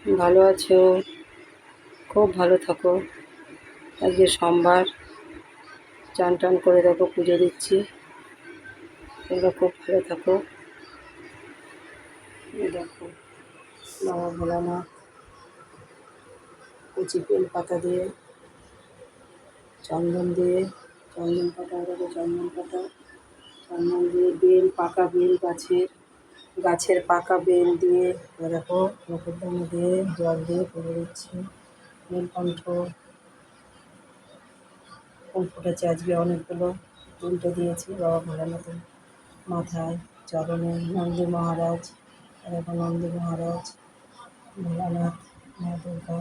ভালো আছো? খুব ভালো থাকো। আজকে সোমবার, চান টান করে দেখো পুজো দিচ্ছি। তোমরা খুব ভালো থাকো। এই দেখো বাবা ভোলানাথ কচি বেল পাতা দিয়ে, চন্দন দিয়ে, চন্দন পাতা দেখো, চন্দন পাতা, চন্দন দিয়ে বেল, পাকা বেল, গাছের পাকা বেল দিয়ে দেখো মুখের দিয়ে জল দিয়ে পুজো দিচ্ছি। নীলকণ্ঠ ফুল ফুটেছে আজকে অনেকগুলো, 3টে দিয়েছি বাবা ভোলানাথের মাথায়, চরণে। নন্দী মহারাজ, এরকম নন্দী মহারাজ, ভোলানাথ, মা দুর্গা।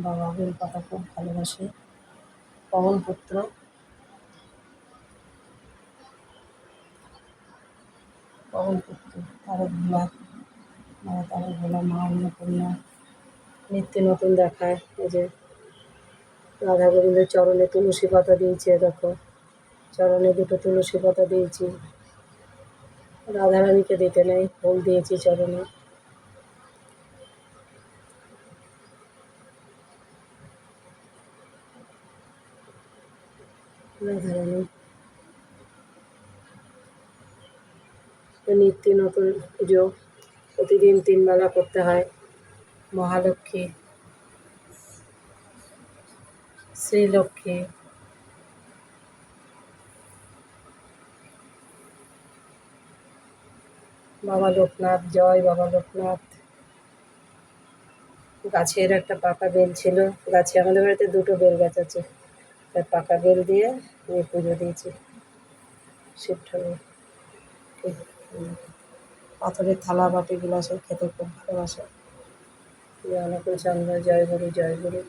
বাবা বেল পাতা খুব ভালোবাসে। পবনপুত্র, পবনপুত্র, তারক ভোলা, তারক ভোলা, মা অন্নপূর্ণা। নিত্য নতুন দেখায়। এই যে রাধা গোবিন্দের চরণে তুলসী পাতা দিয়েছি, দেখো চরণে 2টো তুলসী পাতা দিয়েছি। রাধারানীকে দিতে নেই, ফুল দিয়েছি চরণে। রাধারানী নিত্য নতুন পুজো, প্রতিদিন 3 বেলা করতে হয়। মহালক্ষ্মী, শ্রীলক্ষ্মী, বাবা লোকনাথ, জয় বাবা লোকনাথ। গাছের একটা পাকা বেল ছিল, গাছে আমাদের বাড়িতে 2টো বেল গাছ আছে, তার পাকা বেল দিয়ে আমি পুজো দিয়েছি শিব ঠাকুর। পাথরের থালা বাটি গ্লাসে খেতে খুব ভালোবাসে। অনেক চন্দ্র, জয় গুরু, জয় গুরু।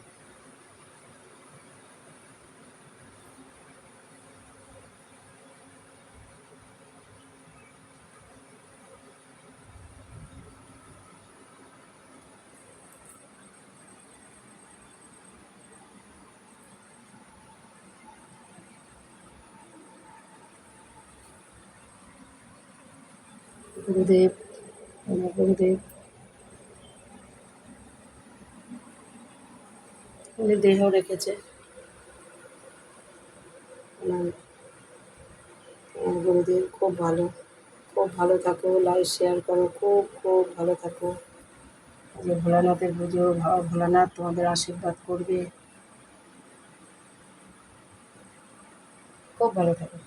গুরুদেব, আমার গুরুদেব উনি দেহ রেখেছে। আমার গুরুদেব খুব ভালো। খুব ভালো থাকো, লাইক শেয়ার করো, খুব খুব ভালো থাকো। যে ভোলানাথের পুজো, ভোলানাথ তোমাদের আশীর্বাদ করবে। খুব ভালো থাকো।